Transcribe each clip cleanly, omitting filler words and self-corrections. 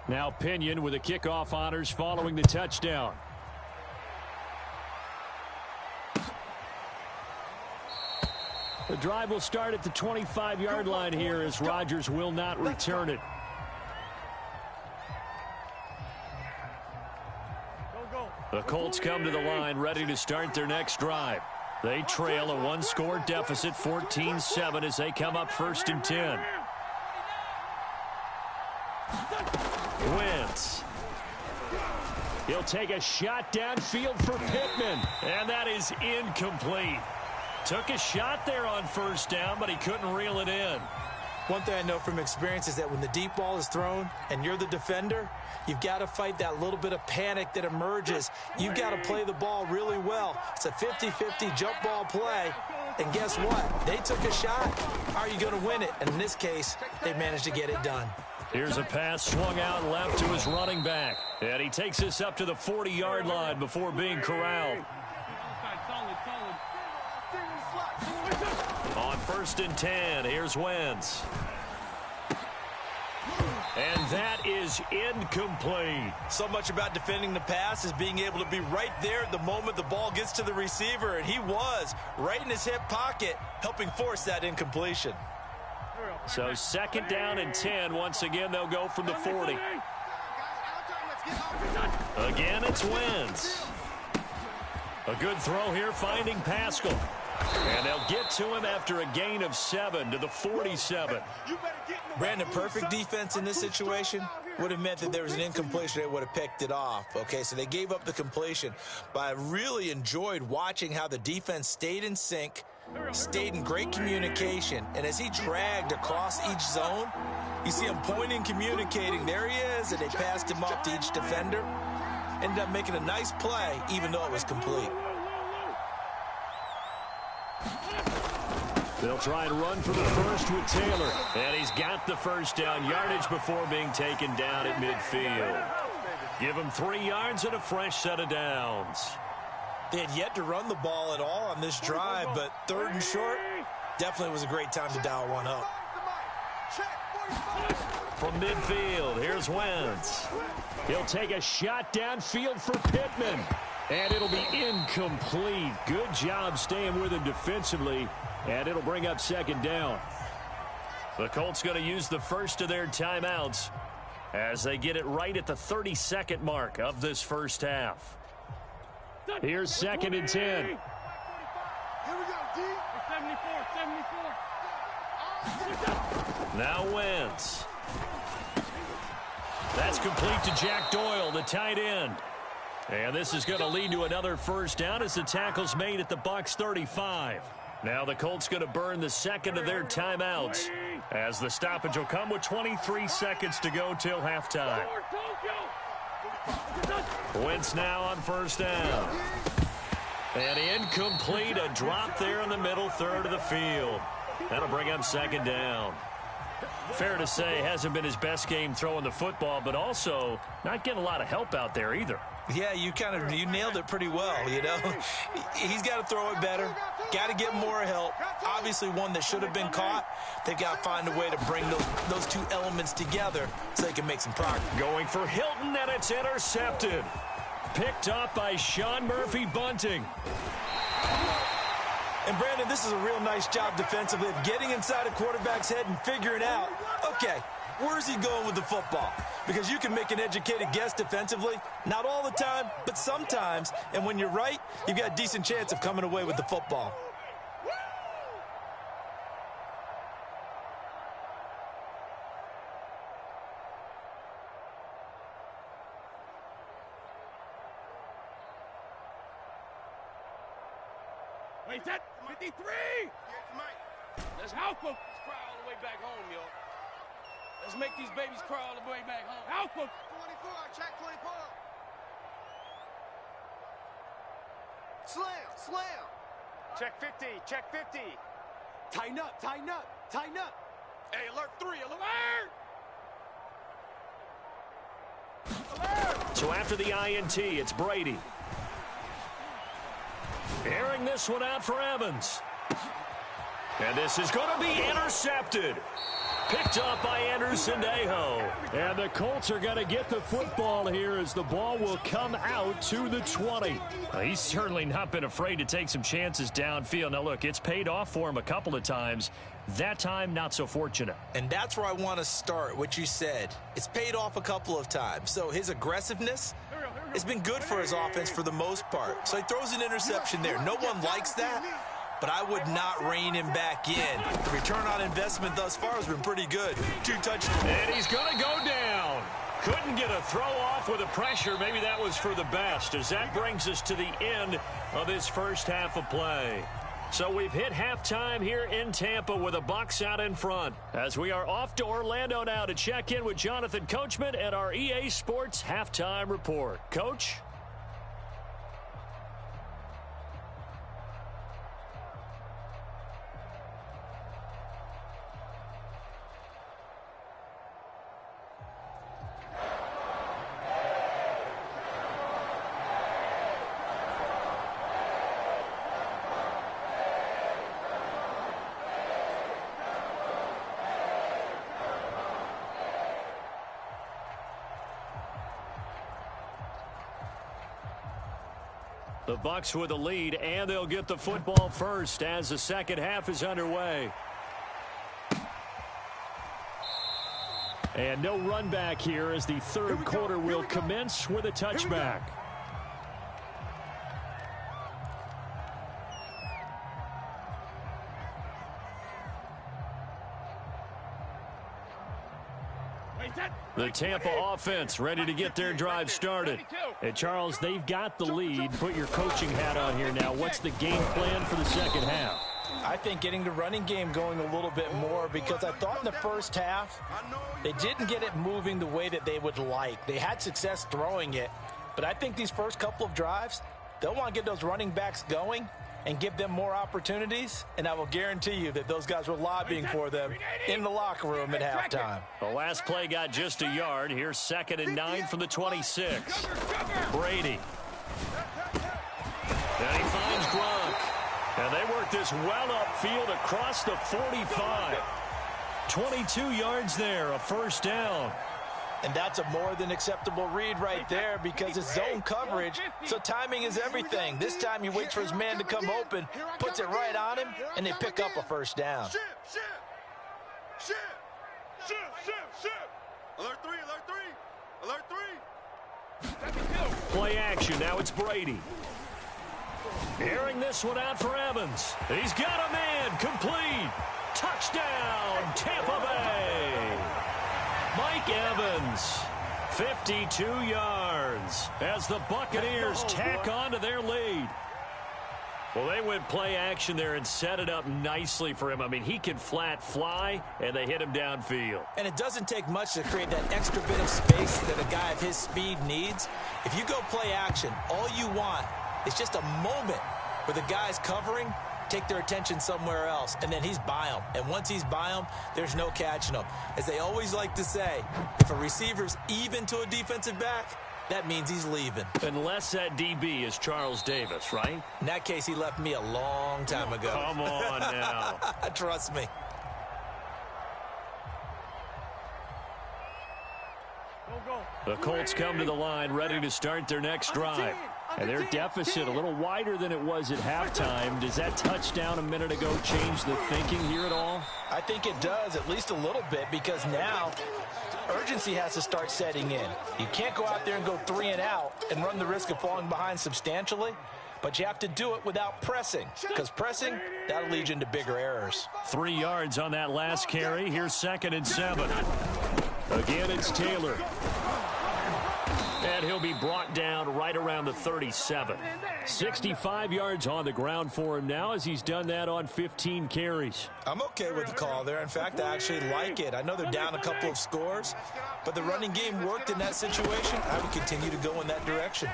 Now Pinion with the kickoff honors following the touchdown. The drive will start at the 25-yard line here as Rodgers will not return it. The Colts come to the line ready to start their next drive. They trail a one-score deficit, 14-7, as they come up 1st and 10. Wentz. He'll take a shot downfield for Pittman, and that is incomplete. Took a shot there on 1st down, but he couldn't reel it in. One thing I know from experience is that when the deep ball is thrown and you're the defender, you've got to fight that little bit of panic that emerges. You've got to play the ball really well. It's a 50-50 jump ball play. And guess what? They took a shot. How are you going to win it? And in this case, they managed to get it done. Here's a pass swung out left to his running back. And he takes this up to the 40-yard line before being corralled. On 1st and 10, here's Wentz. And that is incomplete. So much about defending the pass is being able to be right there at the moment the ball gets to the receiver, and he was right in his hip pocket, helping force that incompletion. So 2nd down and 10. Once again, they'll go from the 40. Again, it's Wentz. A good throw here, finding Pascal. And they'll get to him after a gain of 7 to the 47. Brandon, perfect defense in this situation would have meant that there was an incompletion. They would have picked it off. Okay, so they gave up the completion. But I really enjoyed watching how the defense stayed in sync, stayed in great communication. And as he dragged across each zone, you see him pointing, communicating. There he is, and they passed him off to each defender. Ended up making a nice play, even though it was complete. They'll try and run for the first with Taylor. And he's got the 1st down yardage before being taken down at midfield. Give him 3 yards and a fresh set of downs. They had yet to run the ball at all on this drive, but 3rd and short definitely was a great time to dial one up. From midfield, here's Wentz. He'll take a shot downfield for Pittman. And it'll be incomplete. Good job staying with him defensively. And it'll bring up 2nd down. The Colts going to use the first of their timeouts as they get it right at the 32nd mark of this first half. Here's 2nd and 10. Here we go, D. 74. Now Wentz. That's complete to Jack Doyle, the tight end. And this is going to lead to another 1st down as the tackle's made at the Bucs 35. Now the Colts going to burn the 2nd of their timeouts as the stoppage will come with 23 seconds to go till halftime. Wentz now on 1st down. And incomplete, a drop there in the middle 3rd of the field. That'll bring up 2nd down. Fair to say, hasn't been his best game throwing the football, but also not getting a lot of help out there either. Yeah, you nailed it pretty well, you know. He's got to throw it better, got to get more help. Obviously one that should have been caught. They've got to find a way to bring those two elements together so they can make some progress. Going for Hilton, and it's intercepted. Picked up by Sean Murphy-Bunting. And, Brandon, this is a real nice job defensively of getting inside a quarterback's head and figuring out, okay, where's he going with the football? Because you can make an educated guess defensively, not all the time, but sometimes. And when you're right, you've got a decent chance of coming away with the football. Wait, that 53. Let's help them. Let's cry all the way back home, yo. Let's make these babies cry all the way back home. Help them. 24, check 24. Slam. Check 50, check 50. Tighten up. Hey, alert 3, alert. So after the INT, it's Brady. Airing this one out for Evans. And this is going to be intercepted. Picked up by Anderson-Aho. And the Colts are going to get the football here as the ball will come out to the 20. He's certainly not been afraid to take some chances downfield. Now, look, it's paid off for him a couple of times. That time, not so fortunate. And that's where I want to start, what you said. It's paid off a couple of times. So his aggressiveness has been good for his offense for the most part. So he throws an interception there. No one likes that, but I would not rein him back in. The return on investment thus far has been pretty good. 2 touchdowns. And he's going to go down. Couldn't get a throw off with the pressure. Maybe that was for the best, as that brings us to the end of this first half of play. So we've hit halftime here in Tampa with the Bucs out in front. As we are off to Orlando now to check in with Jonathan Coachman and our EA Sports Halftime Report. Coach? The Bucs with the lead, and they'll get the football first as the second half is underway. And no run back here as the third quarter will commence with a touchback. The Tampa offense ready to get their drive started. And Charles, they've got the lead. Put your coaching hat on here now. What's the game plan for the second half? I think getting the running game going a little bit more, because I thought in the first half they didn't get it moving the way that they would like. They had success throwing it, but I think these first couple of drives, they'll want to get those running backs going and give them more opportunities, and I will guarantee you that those guys were lobbying for them in the locker room at halftime. The last play got just a yard. Here's 2nd and 9 from the 26. Brady. And he finds Gronk. And they work this well upfield across the 45. 22 yards there, a first down. And that's a more than acceptable read right there, because it's zone coverage, so timing is everything. This time he waits for his man to come open, puts it right on him, and they pick up a first down. Alert 3, alert 3, alert 3. Play action, now it's Brady. Airing this one out for Evans. He's got a man, complete. Touchdown, Tampa Bay. Mike Evans, 52 yards, as the Buccaneers tack on to their lead. Well, they went play action there and set it up nicely for him. I mean, he can flat fly, and they hit him downfield. And it doesn't take much to create that extra bit of space that a guy of his speed needs. If you go play action, all you want is just a moment where the guy's covering, take their attention somewhere else, and then he's by him. And once he's by him, there's no catching him. As they always like to say, if a receiver's even to a defensive back, that means he's leaving. Unless that DB is Charles Davis, right? In that case, he left me a long time ago. Come on now. Trust me. The Colts come to the line ready to start their next drive. And their deficit a little wider than it was at halftime. Does that touchdown a minute ago change the thinking here at all? I think it does, at least a little bit, because now urgency has to start setting in. You can't go out there and go 3 and out and run the risk of falling behind substantially, but you have to do it without pressing, because pressing, that'll lead you into bigger errors. 3 yards on that last carry. Here's 2nd and 7. Again, it's Taylor. And he'll be brought down right around the 37. 65 yards on the ground for him now, as he's done that on 15 carries. I'm okay with the call there. In fact, I actually like it. I know they're down a couple of scores, but the running game worked in that situation. I would continue to go in that direction.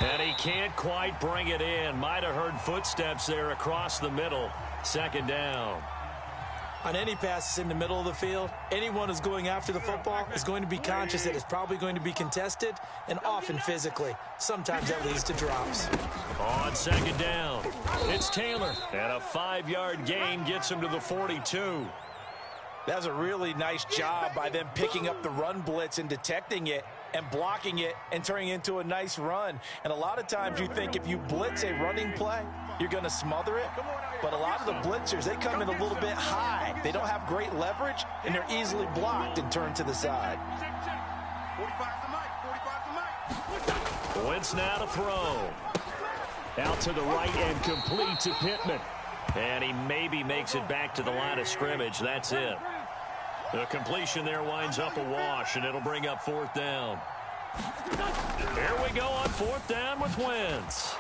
And he can't quite bring it in. Might have heard footsteps there across the middle. 2nd down. On any passes in the middle of the field, anyone who's going after the football is going to be conscious that it's probably going to be contested and often physically. Sometimes that leads to drops. On second down, it's Taylor. And a 5-yard gain gets him to the 42. That was a really nice job by them picking up the run blitz and detecting it and blocking it and turning it into a nice run. And a lot of times you think if you blitz a running play, you're going to smother it. But a lot of the blitzers, they come in a little bit high. They don't have great leverage, and they're easily blocked and turned to the side. Wentz now to throw. Out to the right and complete to Pittman. And he maybe makes it back to the line of scrimmage. That's it. The completion there winds up a wash, and it'll bring up 4th down. Here we go on 4th down with Wentz.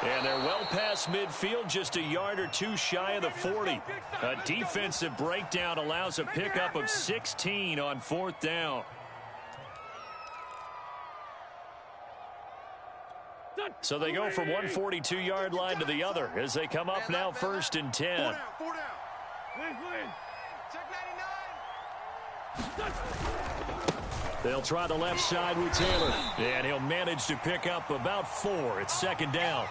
And they're well past midfield, just a yard or two shy of the 40. A defensive breakdown allows a pickup of 16 on 4th down. So they go from one 42-yard line to the other as they come up now 1st and 10. They'll try the left side with Taylor, and he'll manage to pick up about 4. It's 2nd down.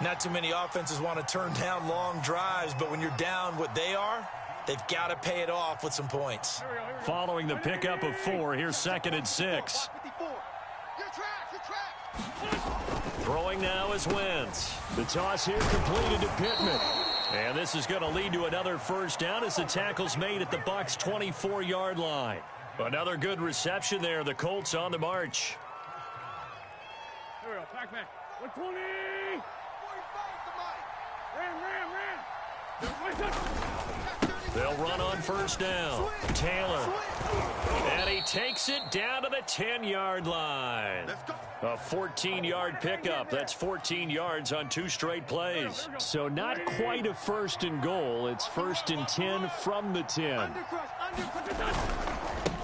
Not too many offenses want to turn down long drives, but when you're down what they are, they've got to pay it off with some points. Following the pickup of 4, here's 2nd and 6. Throwing now is Wentz. The toss here completed to Pittman. And this is going to lead to another 1st down as the tackle's made at the Bucs' 24-yard line. Another good reception there. The Colts on the march. Here we go. Pack back. 120. They'll run on 1st down. Taylor. And he takes it down to the 10-yard line. A 14-yard pickup. That's 14 yards on 2 straight plays. So not quite a 1st and goal. It's 1st and 10 from the 10.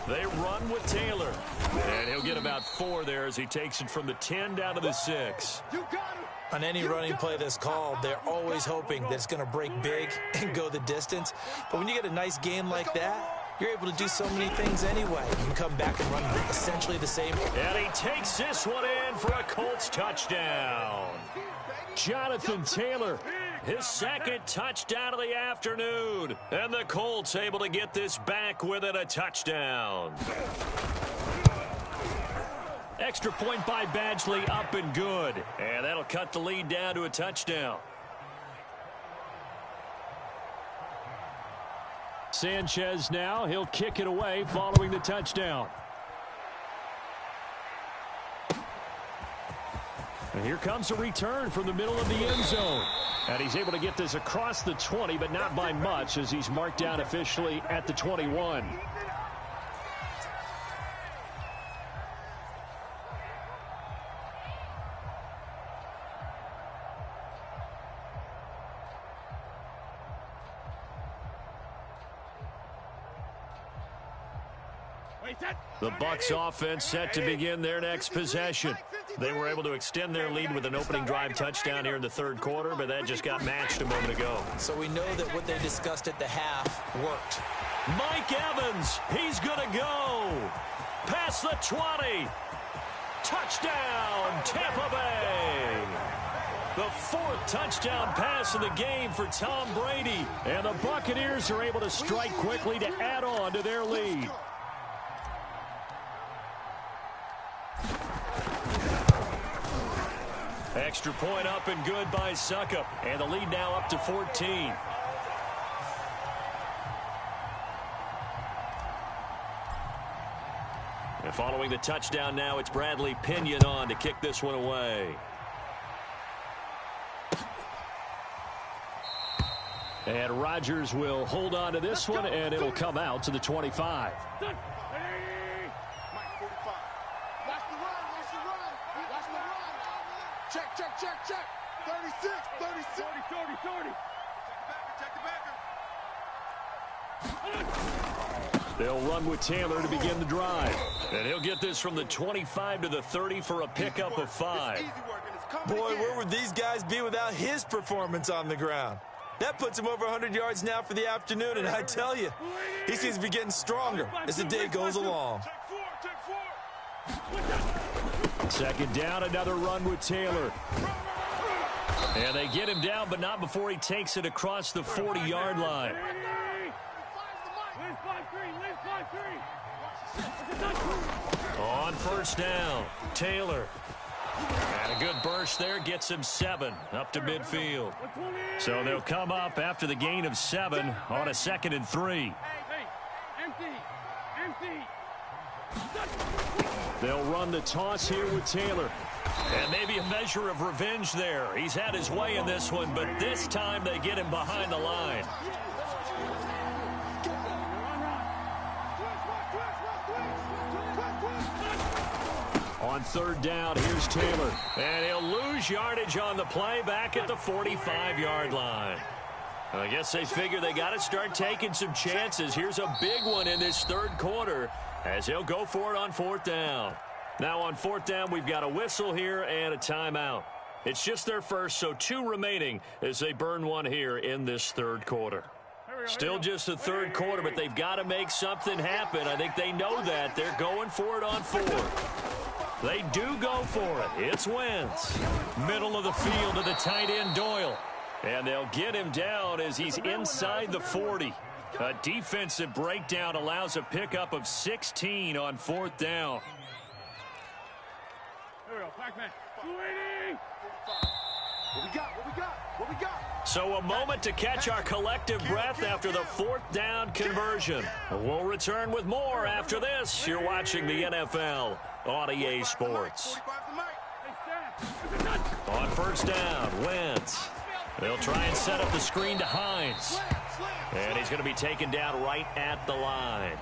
They run with Taylor. And he'll get about 4 there as he takes it from the 10 down to the 6. On any running play that's called, they're always hoping that it's going to break big and go the distance. But when you get a nice game like that, you're able to do so many things anyway. You can come back and run essentially the same. And he takes this one in for a Colts touchdown. Jonathan Taylor, his 2nd touchdown of the afternoon. And the Colts able to get this back within a touchdown. Extra point by Badgley, up and good. And that'll cut the lead down to a touchdown. Sanchez now, he'll kick it away following the touchdown. And here comes a return from the middle of the end zone. And he's able to get this across the 20, but not by much as he's marked down officially at the 21. The Bucs offense set to begin their next possession. They were able to extend their lead with an opening drive touchdown here in the 3rd quarter, but that just got matched a moment ago. So we know that what they discussed at the half worked. Mike Evans, he's going to go. Past the 20. Touchdown, Tampa Bay. The 4th touchdown pass of the game for Tom Brady. And the Buccaneers are able to strike quickly to add on to their lead. Extra point up and good by Succop. And the lead now up to 14. And following the touchdown now, it's Bradley Pinion on to kick this one away. And Rodgers will hold on to this one, and it'll come out to the 25. Check. 36, 30. Check the backer. They'll run with Taylor to begin the drive. And he'll get this from the 25 to the 30 for a pickup of 5. Boy, where would these guys be without his performance on the ground? That puts him over 100 yards now for the afternoon, and I tell you, he seems to be getting stronger as the day goes along. Second down, another run with Taylor. And they get him down, but not before he takes it across the 40-yard line. On first down, Taylor. And a good burst there gets him 7 up to midfield. So they'll come up after the gain of 7 on a 2nd and 3. They'll run the toss here with Taylor. And maybe a measure of revenge there. He's had his way in this one, but this time they get him behind the line. On third down, here's Taylor. And he'll lose yardage on the play back at the 45-yard line. I guess they figure they got to start taking some chances. Here's a big one in this third quarter as he'll go for it on fourth down. Now on fourth down, we've got a whistle here and a timeout. It's just their first, so 2 remaining as they burn one here in this third quarter. Still just the third quarter, but they've got to make something happen. I think they know that. They're going for it on 4. They do go for it. It's Wentz. Middle of the field to the tight end, Doyle. And they'll get him down as he's inside the 40. A defensive breakdown allows a pickup of 16 on fourth down. So a moment to catch our collective breath after the fourth down conversion. We'll return with more after this. You're watching the NFL on EA Sports. On first down, Wentz. They'll try and set up the screen to Hines. And he's going to be taken down right at the line.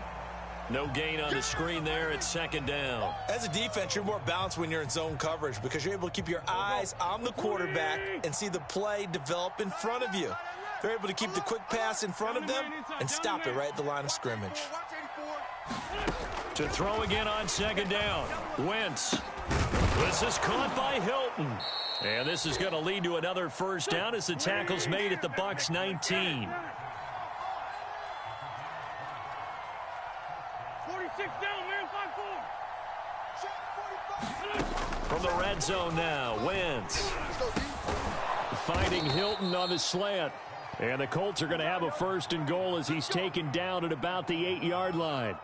No gain on the screen there at second down. As a defense, you're more balanced when you're in zone coverage because you're able to keep your eyes on the quarterback and see the play develop in front of you. They're able to keep the quick pass in front of them and stop it right at the line of scrimmage. To throw again on second down, Wentz. This is caught by Hilton. And this is going to lead to another first down as the tackle's made at the Bucs 19. From the red zone now, Wentz. Finding Hilton on the slant. And the Colts are going to have a first and goal as he's taken down at about the 8-yard line.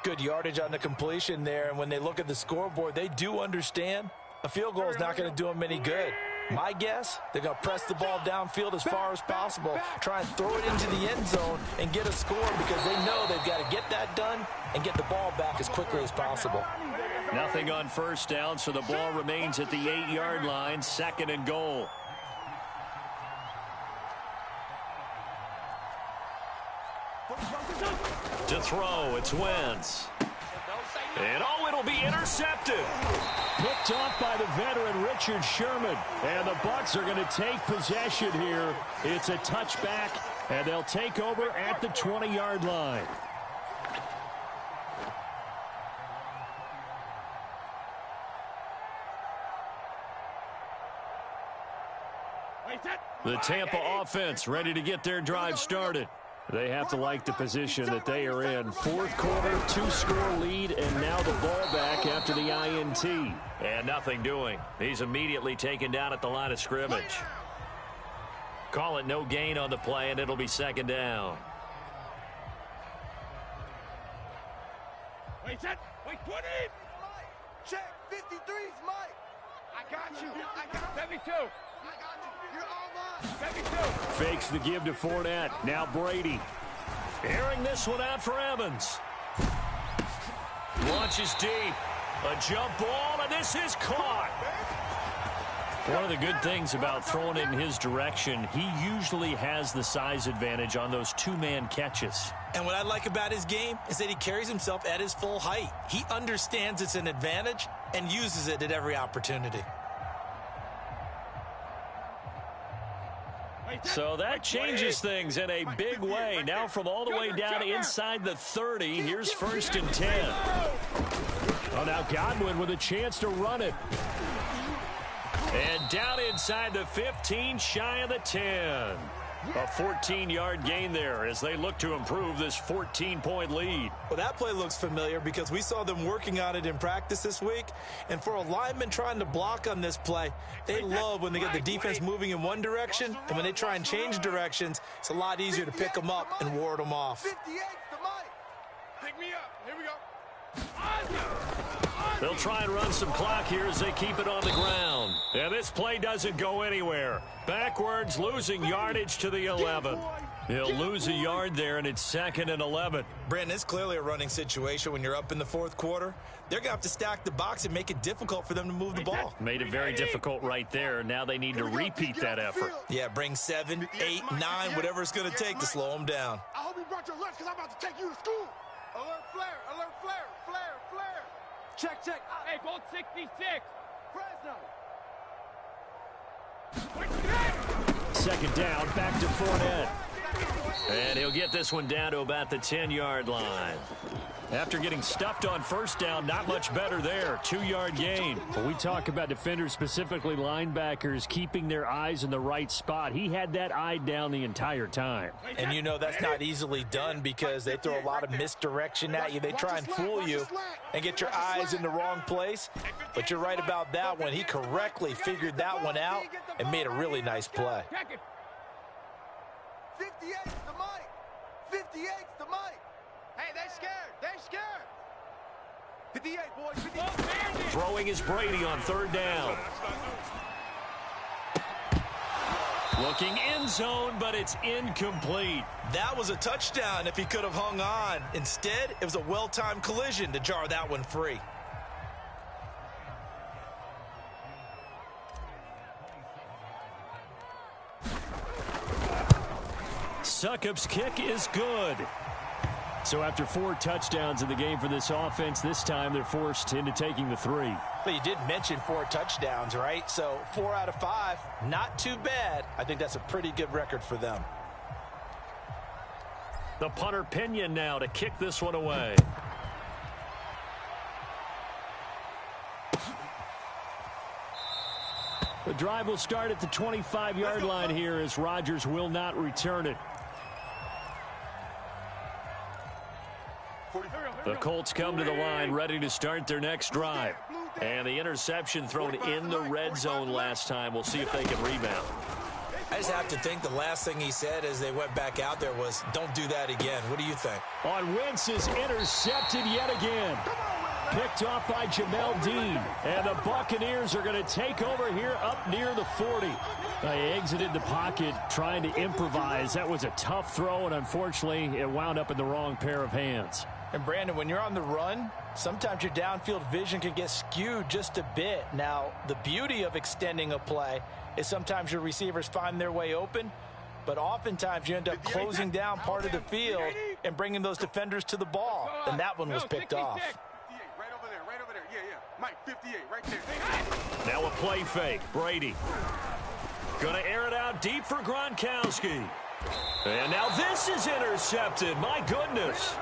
Good yardage on the completion there. And when they look at the scoreboard, they do understand a field goal is not going to do them any good. My guess, they're going to press the ball downfield as far as possible, try and throw it into the end zone and get a score because they know they've got to get that done and get the ball back as quickly as possible. Nothing on first down, so the ball remains at the 8-yard line, second and goal. To throw, it's Wentz. And oh, it'll be intercepted. Picked off by the veteran Richard Sherman. And the Bucs are going to take possession here. It's a touchback, and they'll take over at the 20-yard line. The Tampa offense ready to get their drive started. They have to like the position that they are in. Fourth quarter, 2-score lead, and now the ball back after the INT. And nothing doing. He's immediately taken down at the line of scrimmage. Call it no gain on the play, and it'll be second down. Wait, 20! Check, 53's Mike. I got you. I got 72. I got you. You're all mine. 72. Fakes the give to Fournette. Now Brady. Airing this one out for Evans. Launches deep. A jump ball, and this is caught. One of the good things about throwing it in his direction, he usually has the size advantage on those two-man catches. And what I like about his game is that he carries himself at his full height. He understands it's an advantage and uses it at every opportunity. So that changes things in a big way. Now from all the way down inside the 30, here's first and 10. Oh, now Godwin with a chance to run it. And down inside the 15, shy of the 10. A 14-yard gain there as they look to improve this 14-point lead. Well, that play looks familiar because we saw them working on it in practice this week. And for a lineman trying to block on this play, they love when they get the defense moving in one direction. And when they try and change directions, it's a lot easier to pick them up and ward them off. 58 to Mike. Pick me up. Here we go. They'll try and run some clock here as they keep it on the ground. And this play doesn't go anywhere. Backwards, losing yardage to the 11. He'll lose a yard there, and it's 2nd and 11. Brandon, it's clearly a running situation when you're up in the fourth quarter. They're going to have to stack the box and make it difficult for them to move the ball. Made it very difficult right there. Now they need to repeat that effort. Yeah, bring 7, 8, 9, whatever it's going to take to slow them down. I hope you brought your lunch because I'm about to take you to school. Alert flare, alert flare, flare, flare. Check. Hey, Bolt 66. Fresno. 2nd down, back to Fournette. And he'll get this one down to about the 10-yard line. After getting stuffed on 1st down, not much better there. 2-yard gain. When we talk about defenders, specifically linebackers, keeping their eyes in the right spot, he had that eye down the entire time. And you know that's not easily done because they throw a lot of misdirection at you. They try and fool you and get your eyes in the wrong place. But you're right about that one. He correctly figured that one out and made a really nice play. 58 to Mike. 58 to Mike. Hey, they scared. They scared. 58, boys. 58. Throwing is Brady on 3rd down. Looking end zone, but it's incomplete. That was a touchdown if he could have hung on. Instead, it was a well-timed collision to jar that one free. Succop's kick is good. So after 4 touchdowns in the game for this offense, this time they're forced into taking the 3. But you did mention 4 touchdowns, right? So 4 out of 5, not too bad. I think that's a pretty good record for them. The punter Pinion now to kick this one away. The drive will start at the 25-yard line here as Rodgers will not return it. The Colts come to the line ready to start their next drive. And the interception thrown in the red zone last time. We'll see if they can rebound. I just have to think the last thing he said as they went back out there was, don't do that again. What do you think? On Wentz is intercepted yet again. Picked off by Jamel Dean. And the Buccaneers are going to take over here up near the 40. They exited the pocket trying to improvise. That was a tough throw, and unfortunately, it wound up in the wrong pair of hands. And Brandon, when you're on the run, sometimes your downfield vision can get skewed just a bit. Now, the beauty of extending a play is sometimes your receivers find their way open, but oftentimes you end up closing down part of the field and bringing those defenders to the ball. And that one was picked off. Right over there. Yeah. Mike, 58, right there. Now a play fake. Brady. Going to air it out deep for Gronkowski. And now this is intercepted. My goodness.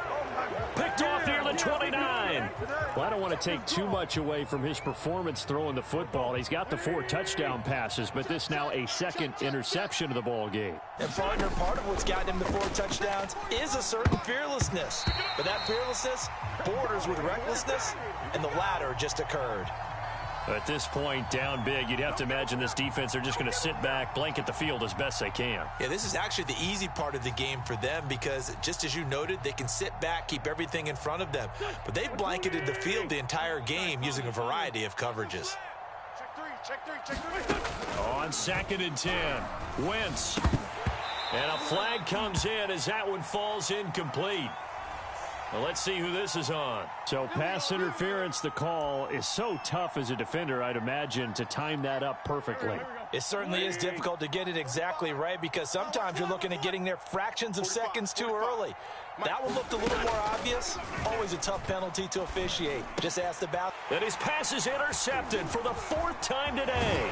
Picked off near the 29. Well, I don't want to take too much away from his performance throwing the football. He's got the 4 touchdown passes, but this now a 2nd interception of the ball game. And partner, part of what's gotten him the 4 touchdowns is a certain fearlessness. But that fearlessness borders with recklessness, and the latter just occurred. At this point, down big, you'd have to imagine this defense, they're just going to sit back, blanket the field as best they can. Yeah, this is actually the easy part of the game for them because, just as you noted, they can sit back, keep everything in front of them. But they've blanketed the field the entire game using a variety of coverages. Check three. On 2nd and 10, Wentz. And a flag comes in as that one falls incomplete. Well, let's see who this is on. So pass interference, the call is so tough as a defender, I'd imagine, to time that up perfectly. It certainly is difficult to get it exactly right because sometimes you're looking at getting there fractions of seconds too early. That one looked a little more obvious. Always a tough penalty to officiate. Just asked about. And his pass is intercepted for the 4th time today.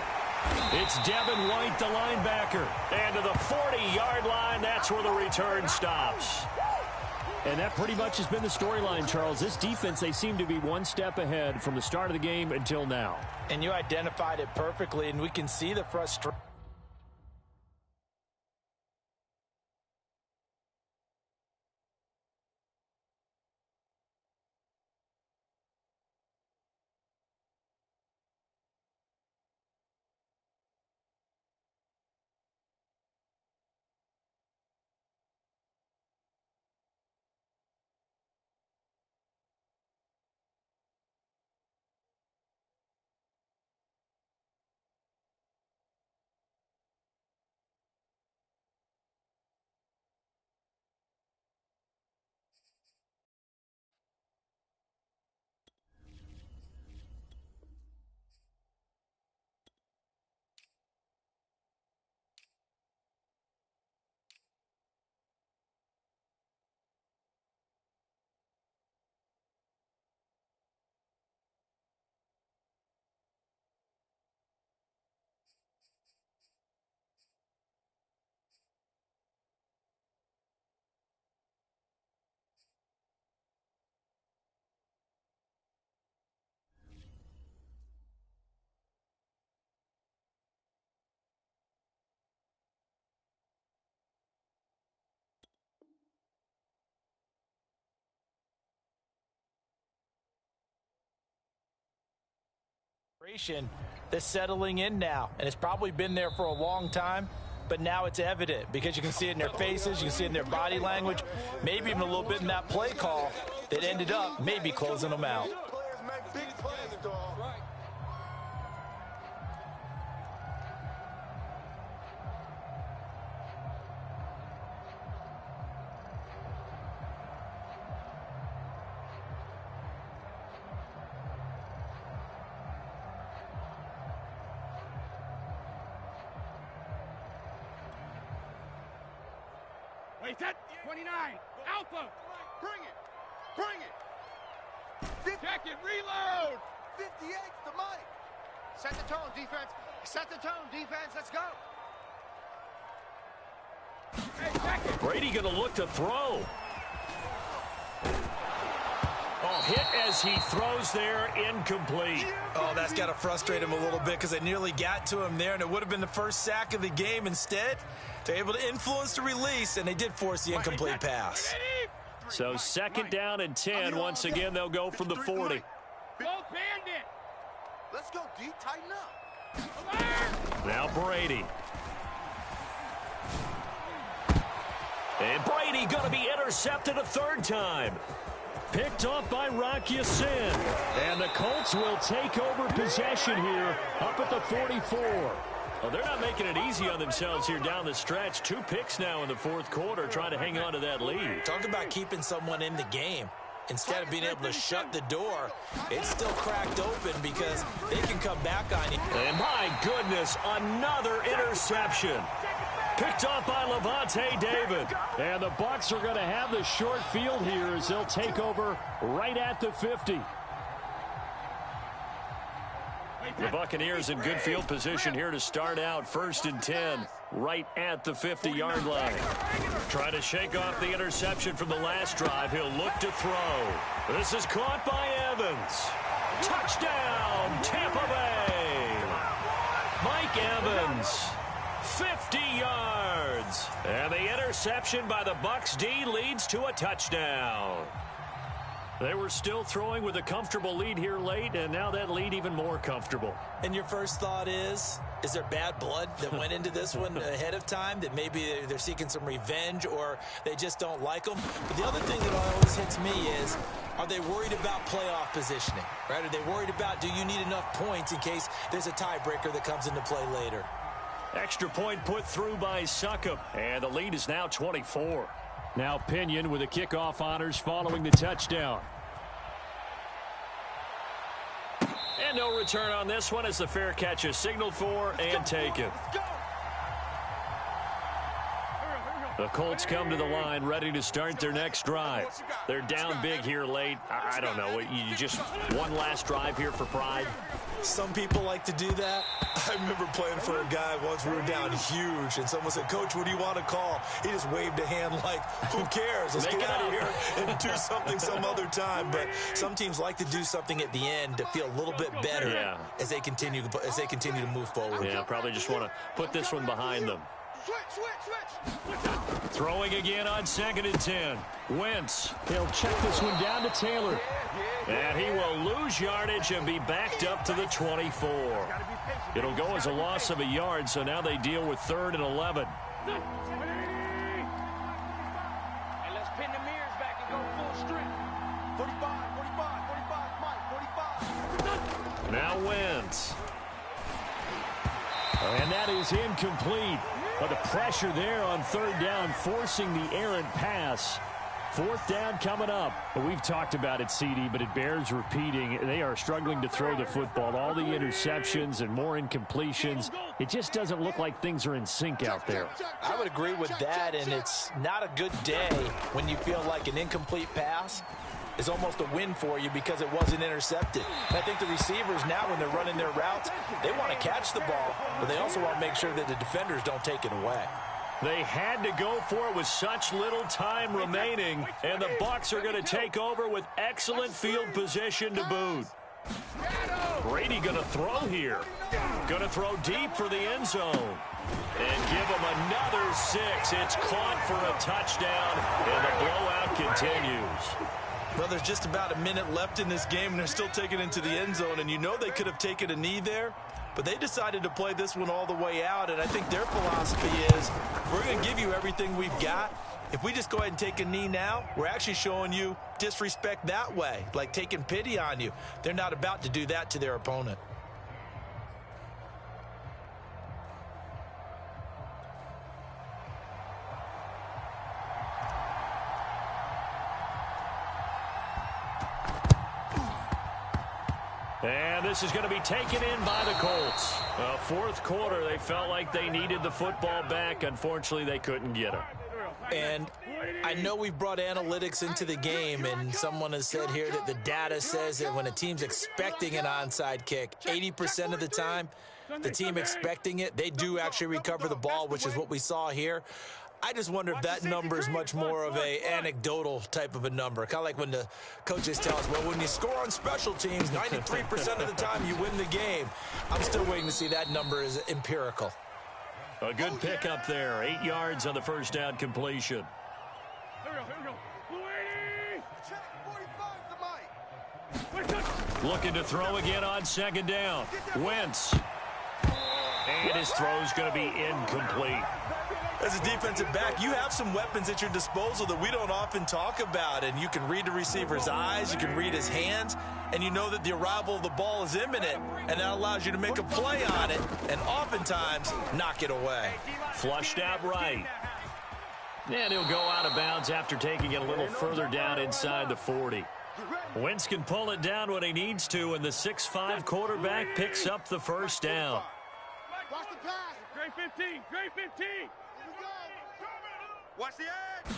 It's Devin White, the linebacker. And to the 40-yard line, that's where the return stops. And that pretty much has been the storyline, Charles. This defense, they seem to be one step ahead from the start of the game until now. And you identified it perfectly, and we can see the frustration. That's settling in now, and it's probably been there for a long time, but now it's evident because you can see it in their faces, you can see it in their body language, maybe even a little bit in that play call that ended up maybe closing them out. Wait, that 29. Alpha. Bring it. Bring it. Check it. Reload. 58's the mic. Set the tone, defense. Set the tone, defense. Let's go. Hey, check it. Brady going to look to throw. Oh, hit as he throws there, incomplete. Oh, that's got to frustrate him a little bit because they nearly got to him there, and it would have been the first sack of the game. Instead, they're able to influence the release, and they did force the incomplete pass. So 2nd down and 10. Once again, they'll go from the 40. Go Bandit. Let's go, D. Tighten up. Now Brady. And Brady going to be intercepted a 3rd time. Picked off by Rock Ya-Sin. And the Colts will take over possession here up at the 44. Well, they're not making it easy on themselves here down the stretch. 2 picks now in the 4th quarter trying to hang on to that lead. Talk about keeping someone in the game. Instead of being able to shut the door, it's still cracked open because they can come back on you. And my goodness, another interception. Picked off by Lavonte David. And the Bucs are going to have the short field here as they'll take over right at the 50. The Buccaneers in good field position here to start out. 1st and 10, right at the 50-yard line. Trying to shake off the interception from the last drive. He'll look to throw. This is caught by Evans. Touchdown, Tampa Bay. Mike Evans. 50 yards. And the interception by the Bucs D leads to a touchdown. They were still throwing with a comfortable lead here late, and now that lead even more comfortable. And your first thought is there bad blood that went into this one ahead of time, that maybe they're seeking some revenge or they just don't like them? But the other thing that always hits me is, are they worried about playoff positioning? Right? Are they worried about, do you need enough points in case there's a tiebreaker that comes into play later? Extra point put through by Succop, and the lead is now 24. Now Pinion with the kickoff honors following the touchdown. And no return on this one as the fair catch is signaled for and taken. The Colts come to the line ready to start their next drive. They're down big here late. I don't know. You just one last drive here for pride. Some people like to do that. I remember playing for a guy once. We were down huge, and someone said, "Coach, what do you want to call?" He just waved a hand like, "Who cares? Let's get out of here and do something some other time." But some teams like to do something at the end to feel a little bit better as they continue to move forward. Yeah, probably just want to put this one behind them. Switch. Throwing again on 2nd and 10. Wentz. He'll check this one down to Taylor. And he will lose yardage and be backed up to the 24. It'll go as a loss of a yard, so now they deal with 3rd and 11. Hey, let's pin the mirrors back and go full strength. 45, Mike, 45. Now Wentz. And that is incomplete. But the pressure there on 3rd down, forcing the errant pass. 4th down coming up. We've talked about it, CD, but it bears repeating. They are struggling to throw the football. All the interceptions and more incompletions. It just doesn't look like things are in sync out there. I would agree with that, and it's not a good day when you feel like an incomplete pass is almost a win for you because it wasn't intercepted. And I think the receivers now, when they're running their routes, they want to catch the ball, but they also want to make sure that the defenders don't take it away. They had to go for it with such little time remaining, and the Bucs are going to take over with excellent field position to boot. Brady going to throw here. Going to throw deep for the end zone. And give him another 6. It's caught for a touchdown, and the blowout continues. Well, there's just about a minute left in this game, and they're still taking it into the end zone. And you know they could have taken a knee there, but they decided to play this one all the way out. And I think their philosophy is, we're going to give you everything we've got. If we just go ahead and take a knee now, we're actually showing you disrespect that way, like taking pity on you. They're not about to do that to their opponent. And this is going to be taken in by the Colts. Fourth quarter, they felt like they needed the football back. Unfortunately, they couldn't get it. And I know we've brought analytics into the game, and someone has said here that the data says that when a team's expecting an onside kick, 80% of the time, the team expecting it, they do actually recover the ball, which is what we saw here. I just wonder if that number is much more of a anecdotal type of a number. Kind of like when the coaches tell us, well, when you score on special teams, 93% of the time you win the game. I'm still waiting to see that number is empirical. A good pickup there. 8 yards on the first down completion. Looking to throw again on second down. Wentz. And his throw's going to be incomplete. As a defensive back, you have some weapons at your disposal that we don't often talk about, and you can read the receiver's eyes, you can read his hands, and you know that the arrival of the ball is imminent, and that allows you to make a play on it, and oftentimes knock it away. Flushed out right. And he'll go out of bounds after taking it a little further down inside the 40. Wentz can pull it down when he needs to, and the 6'5" quarterback picks up the first down. Watch the pass. Great 15. Great 15. Watch the edge.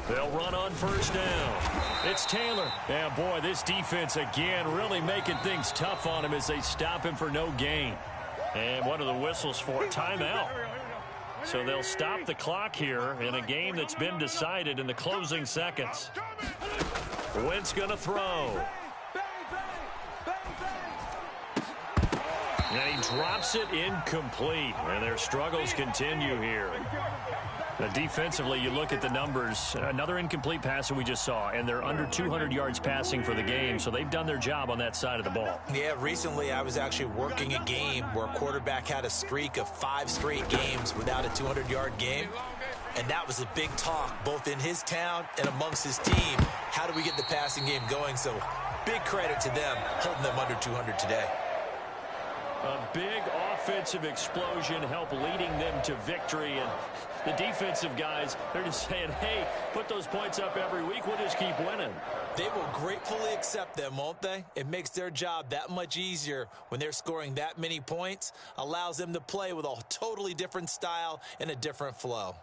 They'll run on first down. It's Taylor. And boy, this defense again really making things tough on him as they stop him for no gain. And what are the whistles for? Timeout. So they'll stop the clock here in a game that's been decided in the closing seconds. Wentz going to throw. And he drops it incomplete. And their struggles continue here. Now, defensively, you look at the numbers. Another incomplete pass that we just saw, and they're under 200 yards passing for the game, so they've done their job on that side of the ball. Yeah, recently I was actually working a game where a quarterback had a streak of 5 straight games without a 200-yard game, and that was a big talk, both in his town and amongst his team. How do we get the passing game going? So big credit to them, holding them under 200 today. A big offensive explosion helped leading them to victory. And the defensive guys, they're just saying, hey, put those points up every week. We'll just keep winning. They will gratefully accept them, won't they? It makes their job that much easier when they're scoring that many points. Allows them to play with a totally different style and a different flow.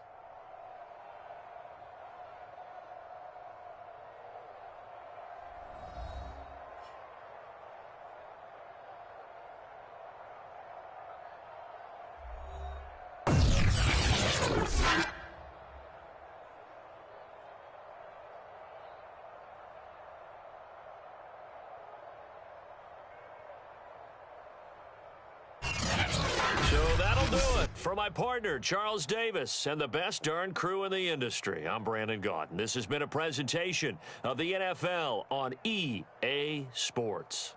For my partner, Charles Davis, and the best darn crew in the industry, I'm Brandon Gaudin. This has been a presentation of the NFL on EA Sports.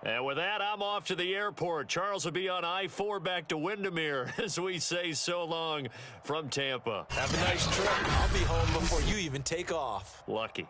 And with that, I'm off to the airport. Charles will be on I-4 back to Windermere as we say so long from Tampa. Have a nice trip. I'll be home before you even take off. Lucky.